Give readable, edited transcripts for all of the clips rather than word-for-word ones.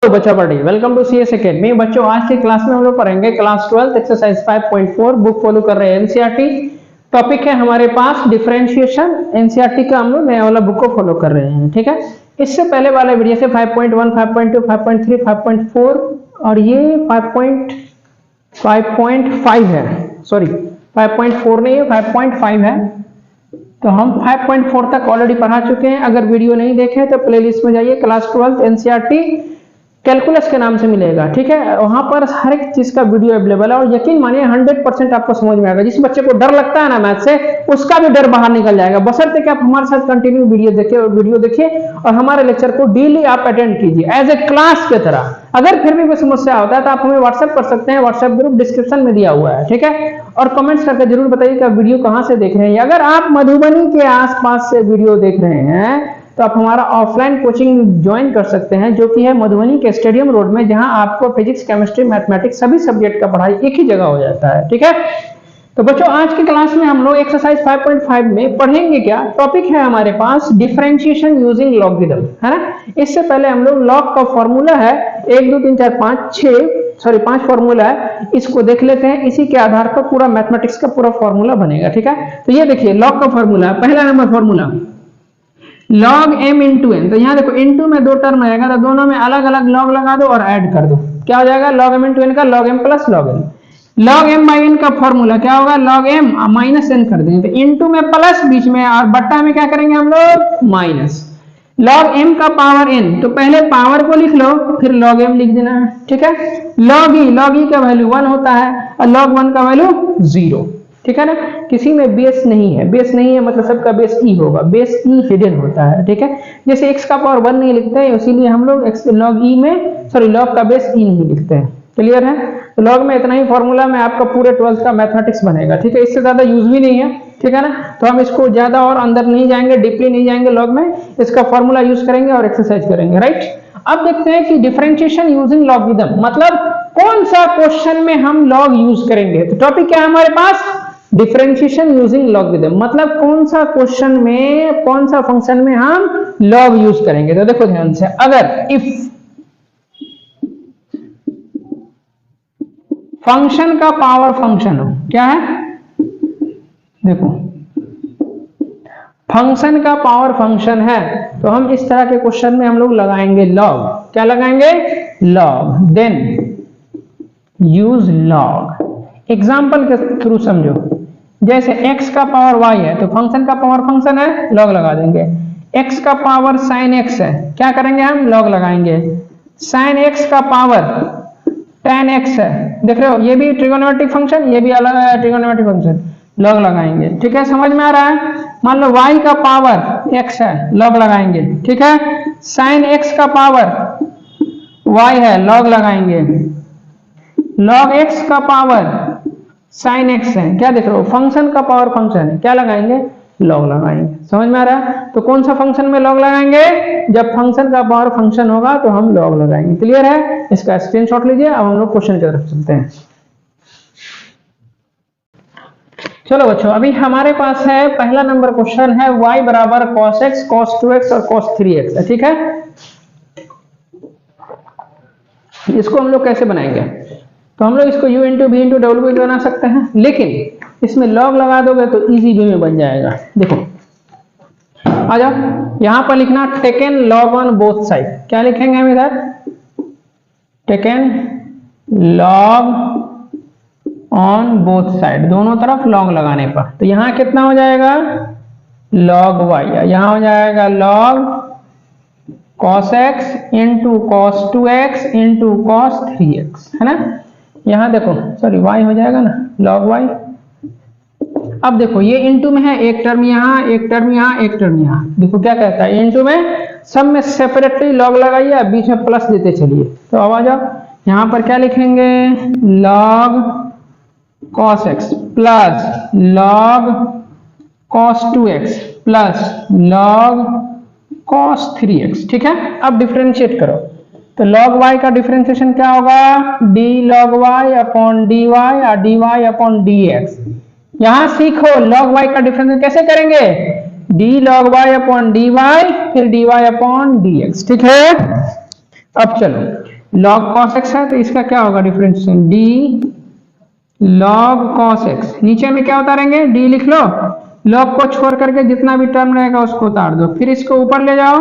तो बच्चा पढ़ी वेलकम टू सीएस एकेडमी। बच्चों आज की क्लास में हम लोग पढ़ेंगे क्लास 12 एक्सरसाइज 5.4 बुक फॉलो कर रहे हैं एनसीईआरटी। टॉपिक है हमारे पास डिफरेंशिएशन। एनसीईआरटी का हम लोग नया वाला बुक को फॉलो कर रहे हैं, ठीक है। इससे पहले वाले वीडियो से 5.1 5.2 5.3 5.4 और ये 5.5 है, सॉरी 5.4 नहीं है 5.5 है। तो हम 5.4 तक ऑलरेडी पढ़ा चुके हैं। अगर वीडियो नहीं देखे तो प्लेलिस्ट में जाइए, क्लास 12 एनसीईआरटी कैलकुलस के नाम से मिलेगा, ठीक है। वहां पर हर एक चीज का वीडियो अवेलेबल है और यकीन मानिए 100% आपको समझ में आएगा। जिस बच्चे को डर लगता है ना मैथ से, उसका भी डर बाहर निकल जाएगा, बशर्ते कि आप हमारे साथ कंटिन्यू वीडियो देखिए और हमारे लेक्चर को डेली आप अटेंड कीजिए एज ए क्लास की तरह। अगर फिर भी कोई समस्या होता है तो आप हमें व्हाट्सएप कर सकते हैं, व्हाट्सएप ग्रुप डिस्क्रिप्शन में दिया हुआ है, ठीक है। और कमेंट्स करके जरूर बताइए कि आप वीडियो कहां से देख रहे हैं। अगर आप मधुबनी के आसपास से वीडियो देख रहे हैं तो आप हमारा ऑफलाइन कोचिंग ज्वाइन कर सकते हैं, जो कि है मधुबनी के स्टेडियम रोड में, जहां आपको फिजिक्स केमिस्ट्री मैथमेटिक्स सभी सब्जेक्ट का पढ़ाई एक ही जगह हो जाता है, ठीक है। तो बच्चों आज की क्लास में हम लोग एक्सरसाइज 5.5 में पढ़ेंगे क्या। टॉपिक है हमारे पास डिफरेंशिएशन यूजिंग लॉगरिथम, है ना। इससे पहले हम लोग लॉग का फॉर्मूला है 1 2 3 4 5 6 5 फॉर्मूला है, इसको देख लेते हैं। इसी के आधार पर पूरा मैथमेटिक्स का पूरा फॉर्मूला बनेगा, ठीक है। तो ये देखिए लॉग का फॉर्मूला, पहला number formula log m into n. तो यहाँ देखो इंटू में दो टर्म आएगा तो दोनों में अलग अलग log लगा दो और ऐड कर दो। क्या हो जाएगा log m इंटू एन का log m plus log n। log m by n का फॉर्मूला क्या होगा log m माइनस n कर देंगे, तो इंटू में प्लस बीच में और बट्टा में क्या करेंगे हम लोग माइनस। log m का पावर n, तो पहले पावर को लिख लो फिर log m लिख देना है, ठीक है। log e का वैल्यू 1 होता है और log 1 का वैल्यू 0, ठीक है ना। किसी में बेस नहीं है, बेस नहीं है मतलब सबका बेस ई होगा, बेस ई हिडन होता है, ठीक है। जैसे x का पावर 1 नहीं लिखते हैं, इसीलिए हम लोग log e में log का बेस ई नहीं लिखते हैं, क्लियर है। तो log में इतना ही फॉर्मूला में आपका पूरे 12th का मैथमेटिक्स बनेगा, ठीक है। इससे ज्यादा यूज भी नहीं है, ठीक है ना। तो हम इसको ज्यादा और अंदर नहीं जाएंगे, डीपली नहीं जाएंगे log में, इसका फॉर्मूला यूज करेंगे और एक्सरसाइज करेंगे, राइट। अब देखते हैं कि डिफरेंशिएशन यूजिंग लॉगरिथम मतलब कौन सा क्वेश्चन में हम log यूज करेंगे। तो टॉपिक क्या है हमारे पास डिफरेंशिएशन यूजिंग लॉगरिथम, मतलब कौन सा क्वेश्चन में कौन सा फंक्शन में हम लॉग यूज करेंगे। तो देखो ध्यान से, अगर इफ फंक्शन का पावर फंक्शन हो, क्या है देखो फंक्शन का पावर फंक्शन है, तो हम इस तरह के क्वेश्चन में हम लोग लगाएंगे लॉग। क्या लगाएंगे log, then use log. Example के थ्रू समझो, जैसे x का पावर y है तो फंक्शन का पावर फंक्शन है, लॉग लगा देंगे। x का पावर sin x है, क्या करेंगे हम लॉग लगाएंगे। sin x का पावर tan x है, देख रहे हो ये भी ट्रिगोनोमेट्रिक फंक्शन, ये भी अलग है ट्रिगोनोमेट्रिक फंक्शन, लॉग लगाएंगे, ठीक है। समझ में आ रहा है। मान लो y का पावर x है, लॉग लगाएंगे, ठीक है। sin x का पावर y है, लॉग लगाएंगे। log x का पावर sin x है, क्या देख रहे हो फंक्शन का पावर फंक्शन है, क्या लगाएंगे लॉग लगाएंगे। समझ में आ रहा है। तो कौन सा फंक्शन में लॉग लगाएंगे, जब फंक्शन का पावर फंक्शन होगा तो हम लॉग लगाएंगे, क्लियर है। इसका स्क्रीनशॉट लीजिए। अब हम लोग क्वेश्चन की तरफ चलते हैं। चलो बच्चों अभी हमारे पास है पहला नंबर क्वेश्चन है y बराबर cos x cos 2x और cos 3x है, ठीक है। इसको हम लोग कैसे बनाएंगे, तो हम लोग इसको u इंटू वी इंटू डब्ल्यू भी बना सकते हैं, लेकिन इसमें लॉग लगा दोगे तो इजी वे में बन जाएगा। देखो आ जाओ, यहां पर लिखना taken log on both side. क्या लिखेंगे हम इधर, taken log on both side, दोनों तरफ लॉग लगाने पर। तो यहाँ कितना हो जाएगा log y, यहाँ हो जाएगा log cos x into cos 2x into cos 3x, है ना। यहाँ देखो सॉरी y हो जाएगा ना log y। अब देखो ये इंटू में है, एक टर्म यहाँ एक टर्म यहाँ एक टर्म यहाँ, देखो क्या कहता है इंटू में सब में सेपरेटली log लगाइए, बीच में प्लस देते चलिए। तो अब आ जाओ, यहाँ पर क्या लिखेंगे log cos x plus log cos 2x plus log cos 3x, ठीक है। अब डिफरेंशिएट करो, तो log y का डिफरेंशिएशन क्या होगा d log y upon dy और dy अपॉन dx। यहां सीखो log y का डिफरेंशिएशन कैसे करेंगे, d log y upon dy फिर dy अपॉन dx, ठीक है। अब चलो log cos x है तो इसका क्या होगा differentiation, d log cos x, नीचे में क्या उतारेंगे, d लिख लो, log को छोड़ करके जितना भी टर्म रहेगा उसको उतार दो, फिर इसको ऊपर ले जाओ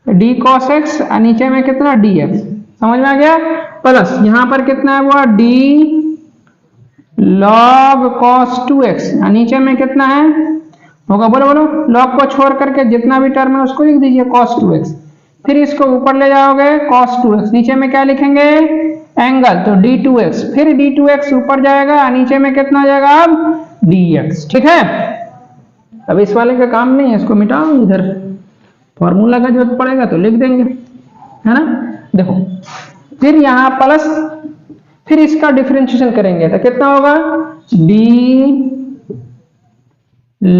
d cos x और नीचे में कितना dx, समझ में आ गया, प्लस यहाँ पर कितना है वो d log cos 2x और नीचे में कितना है होगा, बोलो बोलो, log को छोड़ करके जितना भी टर्म है उसको लिख दीजिए cos 2x, फिर इसको ऊपर ले जाओगे cos 2x, नीचे में क्या लिखेंगे एंगल, तो d2x, फिर d2x ऊपर जाएगा और नीचे में कितना हो जाएगा अब dx, ठीक है। अब इस वाले का काम नहीं है, इसको मिटाओ, इधर फॉर्मूला का जरूरत पड़ेगा तो लिख देंगे, है ना। देखो फिर यहाँ प्लस, फिर इसका डिफरेंशिएशन करेंगे तो कितना होगा d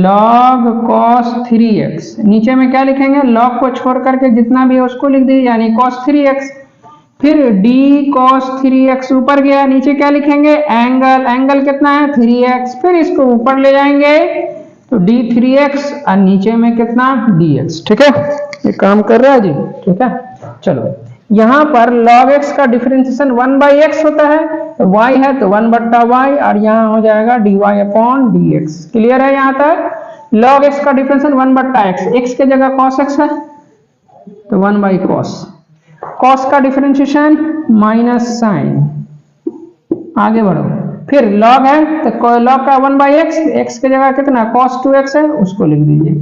log cos 3x, नीचे में क्या लिखेंगे log को छोड़ करके जितना भी है उसको लिख दीजिए यानी cos 3x, फिर d cos 3x ऊपर गया, नीचे क्या लिखेंगे एंगल, एंगल कितना है 3x, फिर इसको ऊपर ले जाएंगे तो d 3x और नीचे में कितना dx, ठीक है, ये काम कर रहा है जी, ठीक है। चलो यहाँ पर log x का डिफरेंशिएशन 1/x होता है, तो y है तो 1/y और यहाँ हो जाएगा dy/dx, क्लियर है यहाँ तक। log x का डिफरेंशिएशन 1/x, x के जगह cos x है तो 1/cos, cos का डिफरेंशिएशन माइनस साइन, आगे बढ़ो, फिर log है तो log का 1/x, x के जगह कितना cos 2x है उसको लिख दीजिए,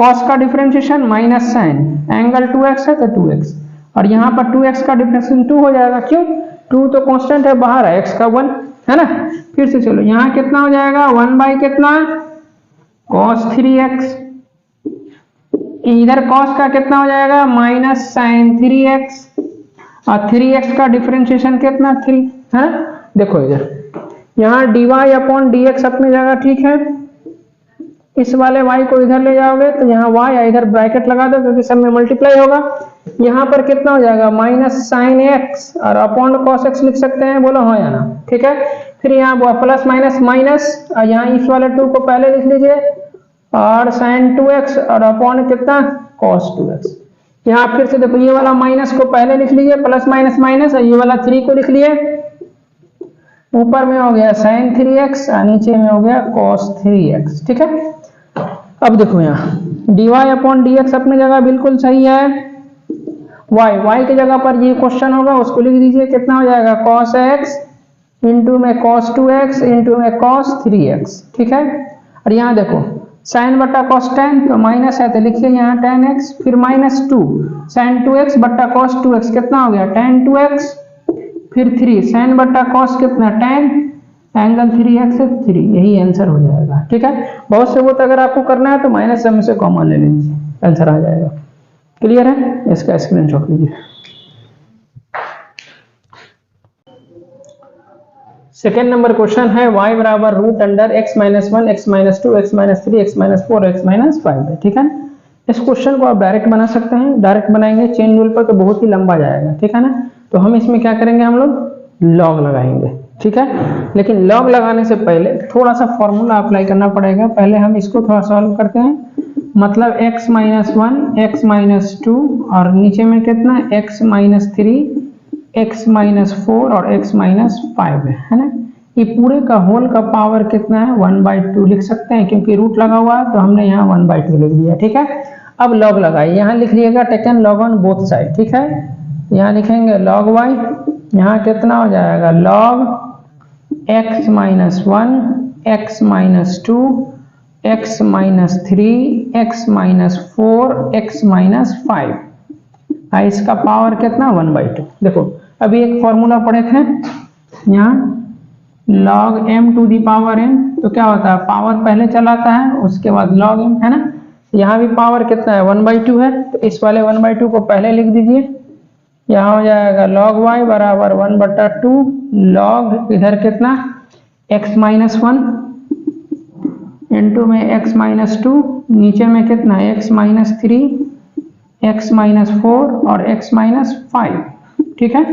cos का differentiation minus sign, angle 2x है तो 2x और यहाँ पर 2x का डिफरेंशिएशन 2 हो जाएगा, क्यों 2 तो कांस्टेंट है बाहर है, x का 1 है ना। फिर से चलो यहाँ कितना हो जाएगा 1 कितना cos 3x, इधर cos का कितना हो जाएगा माइनस साइन 3x और 3x का डिफरेंशिएशन कितना 3 है। देखो इधर यहाँ dy/dx अपनी जगह ठीक है, इस वाले y को इधर ले जाओगे तो यहाँ y इधर ब्रैकेट लगा दो क्योंकि सब में मल्टीप्लाई होगा, यहाँ पर कितना हो जाएगा माइनस साइन x और अपॉन cos x लिख सकते हैं, बोलो हाँ या ना, ठीक है। फिर यहाँ प्लस माइनस माइनस और यहाँ इस वाले 2 को पहले लिख लीजिए और साइन 2x और अपॉन कितना cos 2x, यहाँ फिर से देखो ये वाला माइनस को पहले लिख लीजिए, प्लस माइनस माइनस और ये वाला 3 को लिख लिए, ऊपर में हो गया साइन 3x और नीचे में हो गया cos 3x, ठीक है। अब देखो यहाँ dy/dx अपनी जगह बिल्कुल सही है, y की जगह पर ये क्वेश्चन होगा उसको लिख दीजिए, कितना हो जाएगा cos x इंटू में cos 2x इंटू में cos 3x, ठीक है। और यहाँ देखो साइन बट्टा cos tan तो माइनस है तो लिखिए यहाँ tan x, फिर माइनस 2 साइन 2x बट्टा cos 2x कितना हो गया tan 2x, फिर 3 साइन बट्टा cos कितना tan एंगल 3x है 3, यही आंसर हो जाएगा, ठीक है। बहुत से वो तो अगर आपको करना है तो माइनस में से कॉमन ले लीजिए, आंसर आ जाएगा, क्लियर है। इसका स्क्रीनशॉट लीजिए। सेकेंड नंबर क्वेश्चन है y बराबर root under x minus 1 x minus 2 x minus 3 x minus 4 x minus 5 है, ठीक है। इस क्वेश्चन को आप डायरेक्ट बना सकते हैं, डायरेक्ट बनाएंगे चेन रूल पर तो बहुत ही लंबा जाएगा, ठीक है ना। तो हम इसमें क्या करेंगे, हम लोग लॉग लगाएंगे, ठीक है। लेकिन लॉग लगाने से पहले थोड़ा सा फॉर्मूला अप्लाई करना पड़ेगा, पहले हम इसको थोड़ा सॉल्व करते हैं। मतलब x माइनस 1 x माइनस 2 और नीचे में कितना x माइनस 3 x माइनस 4 और x माइनस 5 है ना। ये पूरे का होल का पावर कितना है 1/2 लिख सकते हैं, क्योंकि रूट लगा हुआ है तो हमने यहाँ 1/2 लिख दिया, ठीक है। अब लॉग लगाइए, यहाँ लिख लीजिएगा taken log on both side, ठीक है। यहाँ लिखेंगे log y, यहाँ कितना हो जाएगा log x minus 1 x minus 2 x minus 3 x minus 4 x minus 5, इसका पावर कितना 1/2। देखो अभी एक फॉर्मूला पढ़े थे यहाँ log m to the power n, तो क्या होता है पावर पहले चलाता है उसके बाद log m, है ना। यहाँ भी पावर कितना है 1/2 है, तो इस वाले 1/2 को पहले लिख दीजिए, यहाँ हो जाएगा log y बराबर 1/2 log इधर कितना x माइनस 1 इंटू में x माइनस 2, नीचे में कितना x माइनस 3 x माइनस 4 और x माइनस 5, ठीक है।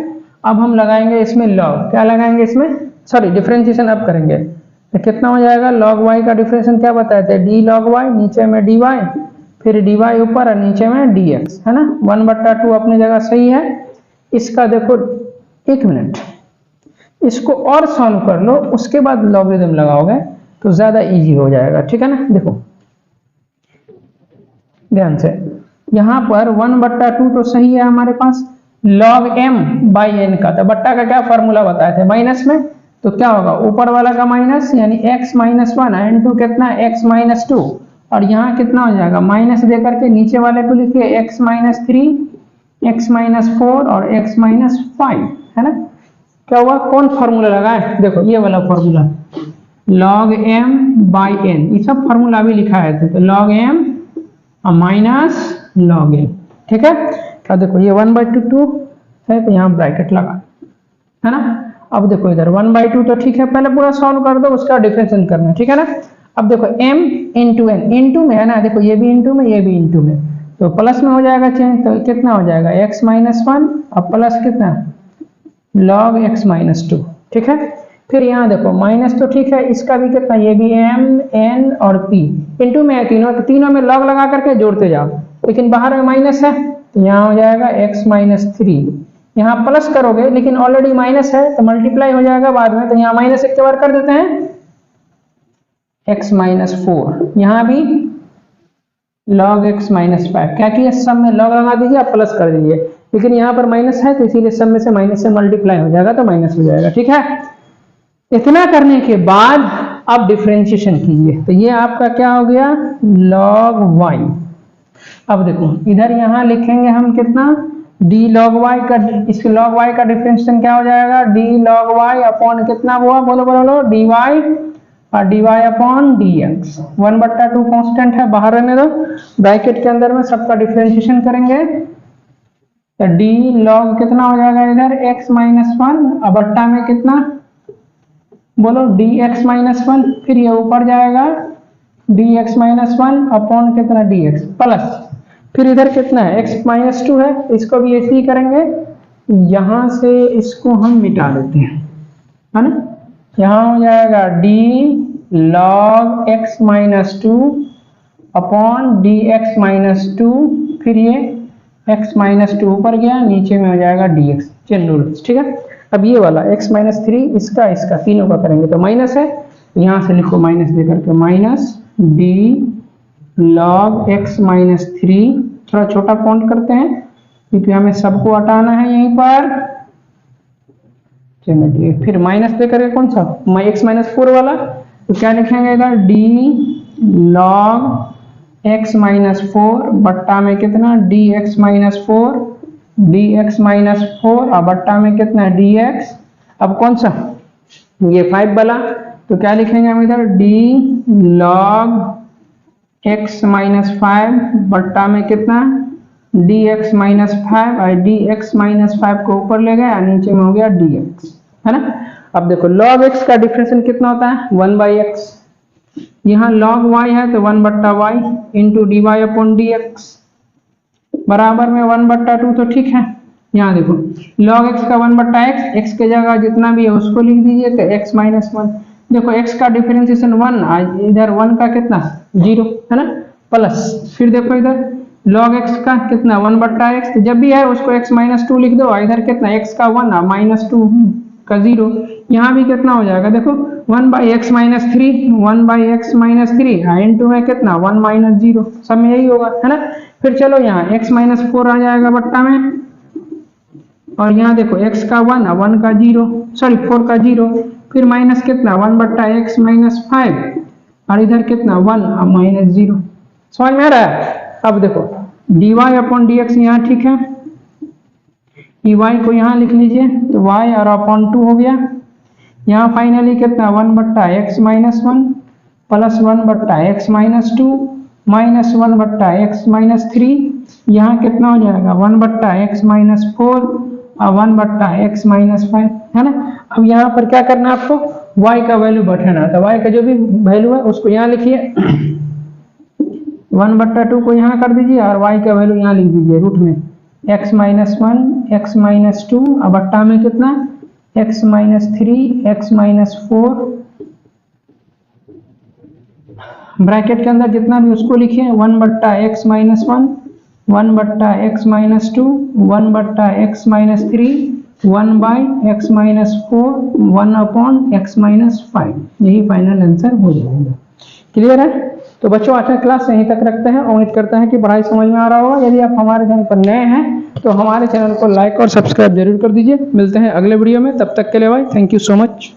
अब हम लगाएंगे इसमें log, क्या लगाएंगे इसमें, सॉरी डिफरेंशिएशन अब करेंगे, तो कितना हो जाएगा log y का डिफरेंशिएशन क्या बताए थे d log y, नीचे में dy, फिर dy ऊपर और नीचे में dx, है ना। 1/2 अपनी जगह सही है, इसका देखो 1 मिनट, इसको और सॉल्व कर लो, उसके बाद लॉगरिथम लगाओगे तो ज्यादा इजी हो जाएगा, ठीक है ना। देखो ध्यान से, यहां पर 1/2 तो सही है हमारे पास, log m बाई n का, तो बट्टा का क्या फॉर्मूला बताए थे माइनस में, तो क्या होगा ऊपर वाला का माइनस यानी x माइनस 1 एंड टू कितना x माइनस 2, और यहाँ कितना हो जाएगा माइनस दे करके नीचे वाले को लिखिए x माइनस 3, x माइनस 4 और x माइनस 5, है ना। क्या हुआ, कौन फॉर्मूला लगाए, देखो ये वाला formula log m by n, ये सब फॉर्मूला भी लिखा है, तो log m minus log n, ठीक है। अब देखो ये 1/2 है तो यहाँ ब्रैकेट लगा, है ना। अब देखो इधर 1/2 तो ठीक है, पहले पूरा सॉल्व कर दो, उसका डिफरेंशिएशन करना, ठीक है ना। अब देखो m इंटू n, इंटू में है ना, देखो ये भी इंटू में ये भी इंटू में, तो प्लस में हो जाएगा चेंज, तो कितना हो जाएगा x माइनस 1 अब प्लस कितना log x माइनस 2, ठीक है। फिर यहाँ देखो माइनस तो ठीक है, इसका भी कितना, ये भी m n और p इंटू में है तीनों, तो तीनों में log लगा करके जोड़ते जाओ, लेकिन बाहर में माइनस है तो यहाँ हो जाएगा x माइनस 3, यहाँ प्लस करोगे लेकिन ऑलरेडी माइनस है तो मल्टीप्लाई हो जाएगा बाद में, तो यहाँ माइनस एक बार कर देते हैं x माइनस 4, यहाँ भी log x माइनस 5, क्या किया सब में log लगा दीजिए, आप प्लस कर दीजिए, लेकिन यहाँ पर माइनस है तो इसीलिए सब में से माइनस से मल्टीप्लाई हो जाएगा तो माइनस हो जाएगा, ठीक है। इतना करने के बाद अब डिफरेंशिएशन कीजिए, तो ये आपका क्या हो गया log y। अब देखो इधर यहाँ लिखेंगे हम कितना d log y का, इस log y का डिफरेंशिएशन क्या हो जाएगा d log y अपॉन कितना हुआ, बोलो बोलो dy और dy अपॉन dx, 1/2 कांस्टेंट है बाहर रहने दो, ब्रैकेट के अंदर में सबका डिफरेंशिएशन करेंगे, तो d log कितना हो जाएगा इधर x माइनस 1 और बट्टा में कितना बोलो dx माइनस 1, फिर ये ऊपर जाएगा dx माइनस 1 अपॉन कितना dx प्लस, फिर इधर कितना है x माइनस 2 है, इसको भी ऐसे ही करेंगे, यहां से इसको हम मिटा देते हैं, है ना। यहाँ हो जाएगा d log x minus 2 upon dx minus 2, फिर ये x माइनस 2 ऊपर गया, नीचे में हो जाएगा dx, चेन रूल्स, ठीक है। अब ये वाला x माइनस 3 इसका तीनों का करेंगे तो माइनस है, यहाँ से लिखो माइनस दे करके minus d log x minus 3, थोड़ा छोटा फॉन्ट करते हैं क्योंकि हमें सबको हटाना है यहीं पर, फिर माइनस दे करके कौन सा x माइनस 4 वाला, तो क्या लिखेंगे इधर d log x माइनस 4 बट्टा में कितना dx माइनस 4, dx माइनस 4 और बट्टा में कितना dx, अब कौन सा ये 5 वाला, तो क्या लिखेंगे हम इधर d log x माइनस 5 बट्टा में कितना dx माइनस 5 और dx माइनस 5 को ऊपर ले गए, नीचे में हो गया dx, है ना। अब देखो log x का डिफरेंशिएशन कितना होता है 1/x, यहाँ log y है तो 1/y into dy upon dx बराबर में 1/2, तो ठीक है। यहाँ देखो log x का 1/x, x के जगह जितना भी है उसको लिख दीजिए, तो x माइनस 1, देखो x का डिफरेंशिएशन 1, इधर 1 का कितना 0, है ना, प्लस, फिर देखो इधर log x का कितना 1/x, तो जब भी है उसको x माइनस 2 लिख दो, इधर कितना x का 1 और माइनस 2 का 0, यहाँ भी कितना हो जाएगा देखो 1/x minus 3, 1/x minus 3 into में कितना 1 माइनस 0, सब में यही होगा, है ना। फिर चलो यहाँ x माइनस 4 आ जाएगा बट्टा में, और यहाँ देखो x का 1 और 1 का 0, सॉरी 4 का 0, फिर माइनस कितना 1/x माइनस 5 और इधर कितना 1 और माइनस 0, समझ में आ रहा है। अब देखो dy अपॉन dx यहाँ ठीक है, y को यहाँ लिख लीजिए, तो y और अपॉन 2 हो गया, यहाँ फाइनली कितना 1/x minus 1 plus 1/x minus 2 minus 1/x minus 3, यहाँ कितना हो जाएगा 1/x माइनस 4 और 1/x माइनस 5, है ना। अब यहाँ पर क्या करना है आपको y का वैल्यू बैठाना है, तो y का जो भी वैल्यू है उसको यहाँ लिखिए, 1/2 को यहाँ कर दीजिए और y का वैल्यू यहाँ लिख दीजिए रूट में x माइनस 1, x माइनस 2 और बट्टा में कितना x minus 3, x minus 4, bracket के अंदर जितना भी उसको लिखिए 1/x माइनस 1 1 बट्टा x माइनस 2, 1 बट्टा x minus 3, 1 by x minus 4, 1 upon x minus 5। यही फाइनल आंसर हो जाएगा। क्लियर है? तो बच्चों आज का क्लास यहीं तक रखते हैं। उम्मीद करते हैं कि पढ़ाई समझ में आ रहा होगा। यदि आप हमारे चैनल पर नए हैं तो हमारे चैनल को लाइक और सब्सक्राइब जरूर कर दीजिए। मिलते हैं अगले वीडियो में, तब तक के लिए भाई थैंक यू सो मच।